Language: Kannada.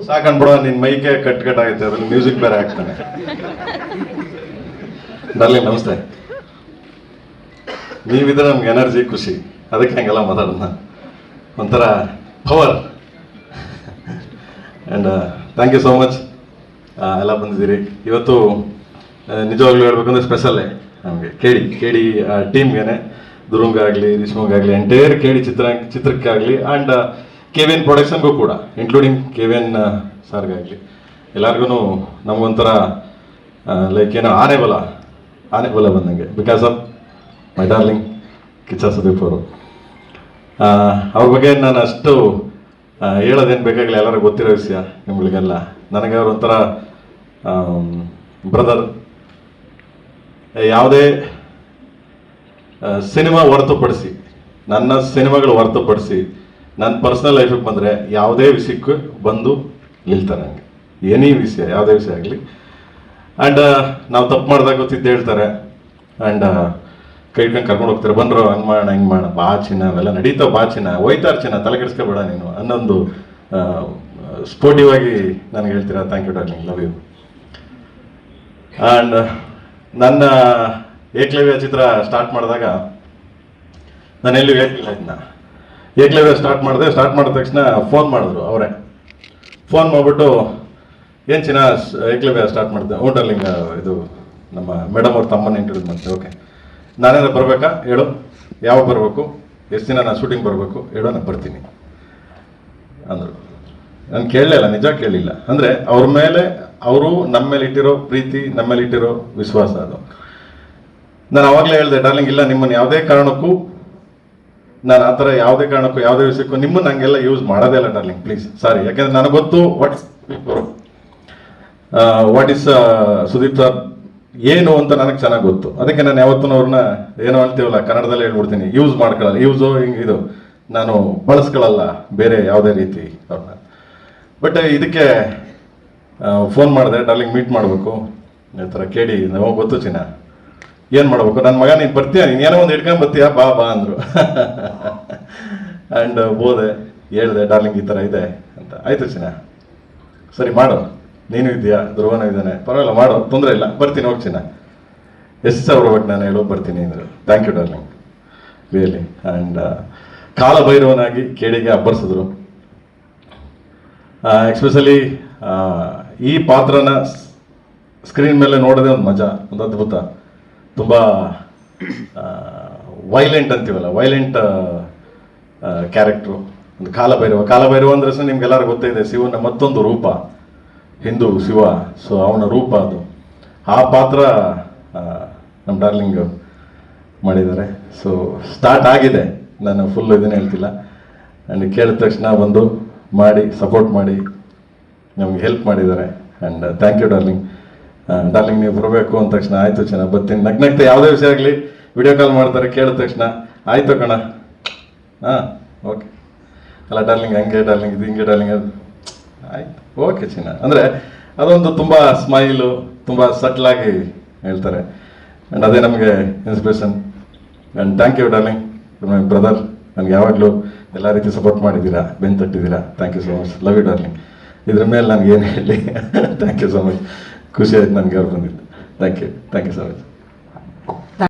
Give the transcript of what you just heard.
ಸಾಕನ್ಬಿಡ ನಿನ್ ಮೈಕೆ ಕಟ್ಟಾಗೈತೆ ಅದ್ರಲ್ಲಿ ಮ್ಯೂಸಿಕ್ ಬೇರೆ ಹಾಕ್ತಾನೆ. ಡಾರ್ಲಿಂಗ್ ನಮಸ್ತೆ. ನೀವಿದ್ರೆ ನಮ್ಗೆ ಎನರ್ಜಿ ಖುಷಿ, ಅದಕ್ಕೆ ಹಂಗೆಲ್ಲ ಮಾತಾಡೋಣ, ಒಂಥರ power. And thank you so much ಎಲ್ಲ ಬಂದಿದ್ದೀರಿ ಇವತ್ತು. ನಿಜವಾಗ್ಲೂ ಹೇಳ್ಬೇಕಂದ್ರೆ ಸ್ಪೆಷಲ್ಲೇ ನಮಗೆ ಕೇಡಿ ಟೀಮ್ಗೆ, ದುರುಂಗಾಗಲಿ ರಿಷ್ಮಗಾಗಲಿ ಎಂಟೈರ್ ಕೇಡಿ ಚಿತ್ರಕ್ಕಾಗಲಿ ಆ್ಯಂಡ್ KVN ಪ್ರೊಡಕ್ಷನ್ಗೂ ಕೂಡ ಇನ್ಕ್ಲೂಡಿಂಗ್ KVN ಸರ್ಗಾಗಲಿ ಎಲ್ಲರಿಗೂ ನಮಗೊಂಥರ ಲೈಕ್ ಏನೋ ಆನೆ ಬಲ ಬಂದಂಗೆ, because of my darling Kichcha Sudeep ಅವರು. ಅವ್ರ ಬಗ್ಗೆ ನಾನು ಅಷ್ಟು ಹೇಳೋದೇನು ಬೇಕಾಗಲಿ, ಎಲ್ಲರಿಗೂ ಗೊತ್ತಿರೋ ವಿಷಯ ನಿಮ್ಗಳಿಗೆಲ್ಲ. ನನಗೆ ಅವರು ಒಂಥರ ಬ್ರದರ್. ಯಾವುದೇ ಸಿನಿಮಾ ಹೊರತುಪಡಿಸಿ, ನನ್ನ ಸಿನಿಮಾಗಳು ಹೊರತುಪಡಿಸಿ ನನ್ನ ಪರ್ಸ್ನಲ್ ಲೈಫಿಗೆ ಬಂದರೆ ಯಾವುದೇ ವಿಷಯಕ್ಕೂ ಬಂದು ನಿಲ್ತಾರೆ ನನಗೆ, ಏನೇ ವಿಷಯ, ಯಾವುದೇ ವಿಷಯ ಆಗಲಿ. ಆ್ಯಂಡ್ ನಾವು ತಪ್ಪು ಮಾಡಿದಾಗ ಗೊತ್ತಿದ್ದು ಹೇಳ್ತಾರೆ, ಆ್ಯಂಡ್ ಕೈ ಹಿಡ್ಕೊಂಡು ಕರ್ಕೊಂಡು ಹೋಗ್ತಾರೆ, ಬಂದರು ಹಂಗೆ ಮಾಡೋಣ ಹಿಂಗೆ ಮಾಡೋಣ, ಬಾ ಚಿನ್ನ ಅವೆಲ್ಲ ನಡೀತಾವೆ, ಬಾ ಚಿನ್ನ ಹೋಯ್ತಾರ ಚಿನ್ನ, ತಲೆ ಕೆಡಿಸ್ಕೊಬೇಡ ನೀನು ಅನ್ನೊಂದು ಸ್ಪೋರ್ಟಿವ್ ಆಗಿ ನನಗೆ ಹೇಳ್ತೀರಾ. Thank you darling, love you. And ನನ್ನ ಏಕಲವ್ಯ ಚಿತ್ರ ಸ್ಟಾರ್ಟ್ ಮಾಡಿದಾಗ ನಾನು ಎಲ್ಲೂ ಹೇಳಿಲ್ಲ ಇದನ್ನ. ಏಕಲವ್ಯ ಸ್ಟಾರ್ಟ್ ಮಾಡಿದ ತಕ್ಷಣ ಫೋನ್ ಮಾಡಿದ್ರು ಅವರೇ. ಫೋನ್ ಮಾಡಿಬಿಟ್ಟು ಏನು ಚಿನ್ನ ಏಕಲವ್ಯ ಸ್ಟಾರ್ಟ್ ಮಾಡಿದೆ, ಡಾರ್ಲಿಂಗ್ ಇದು ನಮ್ಮ ಮೇಡಮ್ ಅವ್ರ ತಮ್ಮನ ಇಂಟ್ರೊಡ್ಯೂಸ್ ಮಾಡ್ತೇವೆ. ಓಕೆ, ನಾನೇನಾದ್ರು ಬರಬೇಕಾ ಹೇಳು, ಯಾವಾಗ ಬರಬೇಕು, ಎಷ್ಟು ದಿನ ನಾನು ಶೂಟಿಂಗ್ ಬರಬೇಕು ಹೇಳೋ, ನಾನು ಬರ್ತೀನಿ ಅಂದರು. ನಾನು ಕೇಳಲಿಲ್ಲ, ನಿಜ ಕೇಳಲಿಲ್ಲ. ಅಂದರೆ ಅವ್ರ ಮೇಲೆ, ಅವರು ನಮ್ಮ ಮೇಲೆ ಇಟ್ಟಿರೋ ಪ್ರೀತಿ, ನಮ್ಮ ಮೇಲೆ ಇಟ್ಟಿರೋ ವಿಶ್ವಾಸ ಅದು. ನಾನು ಅವಾಗಲೇ ಹೇಳಿದೆ, ಡಾರ್ಲಿಂಗ್ ಇಲ್ಲ, ನಿಮ್ಮನ್ನು ಯಾವುದೇ ಕಾರಣಕ್ಕೂ ನಾನು ಆ ಥರ ಯಾವುದೇ ಕಾರಣಕ್ಕೂ ಯಾವುದೇ ವಿಷಯಕ್ಕೂ ನಿಮ್ಮನ್ನು ಹಂಗೆಲ್ಲ ಯೂಸ್ ಮಾಡೋದೇ ಇಲ್ಲ ಡಾರ್ಲಿಂಗ್, ಪ್ಲೀಸ್ ಸಾರಿ. ಯಾಕೆಂದರೆ ನನಗೆ ಗೊತ್ತು ವಾಟ್ ಇಸ್ ಸುದೀಪ್ ಸರ್ ಏನು ಅಂತ ನನಗೆ ಚೆನ್ನಾಗಿ ಗೊತ್ತು. ಅದಕ್ಕೆ ನಾನು ಯಾವತ್ತೂ ಅವ್ರನ್ನ ಏನೋ ಹೇಳ್ತೀವಲ್ಲ ಕನ್ನಡದಲ್ಲೇ ಹೇಳ್ಬಿಡ್ತೀನಿ, ಯೂಸ್ ಮಾಡ್ಕೊಳ್ಳಲ್ಲ, ಯೂಸು ಹಿಂಗೆ ಇದು ನಾನು ಬಳಸ್ಕೊಳ್ಳಲ್ಲ ಬೇರೆ ಯಾವುದೇ ರೀತಿ ಅವ್ರನ್ನ. ಬಟ್ ಇದಕ್ಕೆ ಫೋನ್ ಮಾಡಿದೆ, ಡಾರ್ಲಿಂಗ್ ಮೀಟ್ ಮಾಡಬೇಕು ಈ ಥರ ಕೇಳಿ, ನಾವು ಗೊತ್ತು ಚಿನ್ನ ಏನು ಮಾಡಬೇಕು, ನನ್ನ ಮಗ ನೀನು ಬರ್ತೀಯ, ನೀನು ಏನೋ ಒಂದು ಹಿಡ್ಕೊಂಡು ಬರ್ತೀಯಾ, ಬಾ ಅಂದರು. ಆ್ಯಂಡ್ ಹೋದೆ, ಹೇಳಿದೆ ಡಾರ್ಲಿಂಗ್ ಈ ಥರ ಇದೆ ಅಂತ. ಆಯಿತು ಚಿನ್ನ, ಸರಿ ಮಾಡು, ನೀನು ಇದೆಯಾ, ಧ್ರುವನೂ ಇದ್ದಾನೆ, ಪರವಾಗಿಲ್ಲ ಮಾಡು, ತೊಂದರೆ ಇಲ್ಲ, ಬರ್ತೀನಿ ಹೋಗಿ ಚಿನ್ನ, ಎಷ್ಟು ಸಾವಿರ ಬರ್ಬೇಕು ನಾನು ಹೇಳೋ ಬರ್ತೀನಿ ಅಂದರು. Thank you darling really. And ಕಾಲಭೈರವನಾಗಿ ಕೇಳಿಗೆ ಅಬ್ಬರಿಸಿದ್ರು. ಎಕ್ಸ್ಪೆಷಲಿ ಈ ಪಾತ್ರನ ಸ್ಕ್ರೀನ್ ಮೇಲೆ ನೋಡೋದೇ ಒಂದು ಮಜಾ, ಒಂದು ಅದ್ಭುತ. ತುಂಬ ವೈಲೆಂಟ್ ಅಂತೀವಲ್ಲ, ವೈಲೆಂಟ್ ಕ್ಯಾರೆಕ್ಟ್ರು, ಒಂದು ಕಾಲಭೈರವ ಅಂದ್ರೆ ಸಹ ನಿಮ್ಗೆಲ್ಲರೂ ಗೊತ್ತಿದೆ, ಶಿವನ ಮತ್ತೊಂದು ರೂಪ, ಹಿಂದೂ ಶಿವ. ಸೊ ಅವನ ರೂಪ ಅದು. ಆ ಪಾತ್ರ ನಮ್ಮ ಡಾರ್ಲಿಂಗ್ ಮಾಡಿದ್ದಾರೆ. ಸೊ ಸ್ಟಾರ್ಟ್ ಆಗಿದೆ, ನಾನು ಫುಲ್ ಇದನ್ನೇ ಹೇಳ್ತಿಲ್ಲ. ಆ್ಯಂಡ್ ಕೇಳಿದ ತಕ್ಷಣ ಬಂದು ಮಾಡಿ ಸಪೋರ್ಟ್ ಮಾಡಿ ನಮ್ಗೆ ಹೆಲ್ಪ್ ಮಾಡಿದ್ದಾರೆ. And thank you darling. Darling ನೀವು ಬರಬೇಕು ಅಂದ ತಕ್ಷಣ ಆಯಿತು ಚೆನ್ನಾಗಿ ಬರ್ತೀನಿ, ನಗ್ನಗ್ತಾ ಯಾವುದೇ ವಿಷಯ ಆಗಲಿ ವಿಡಿಯೋ ಕಾಲ್ ಮಾಡ್ತಾರೆ, ಕೇಳಿದ ತಕ್ಷಣ ಆಯಿತು ಕಣ, ಹಾಂ ಓಕೆ ಅಲ್ಲ ಡಾರ್ಲಿಂಗ್ ಹಂಗೆ ಡಾರ್ಲಿಂಗ್ ಇದು ಹಿಂಗೆ ಡಾರ್ಲಿಂಗ್ ಅದು ಆಯ್ತು ಓಕೆ ಚಿನ್ನ. ಅಂದರೆ ಅದೊಂದು ತುಂಬ ಸ್ಮೈಲು, ತುಂಬ ಸಟ್ಲಾಗಿ ಹೇಳ್ತಾರೆ. ಆ್ಯಂಡ್ ಅದೇ ನಮಗೆ inspiration. And thank you darling, my brother. ನನಗೆ ಯಾವಾಗಲೂ ಎಲ್ಲ ರೀತಿ ಸಪೋರ್ಟ್ ಮಾಡಿದ್ದೀರಾ, ಬೆನ್ನು ತಟ್ಟಿದ್ದೀರಾ. Thank you so much, love you darling. ಇದ್ರ ಮೇಲೆ ನನಗೆ ಏನು ಹೇಳಿ. ಥ್ಯಾಂಕ್ ಯು ಸೊ ಮಚ್, ಖುಷಿ ಆಯ್ತು ನನಗೆ ಅವ್ರು ಬಂದಿದ್ದು. Thank you so much.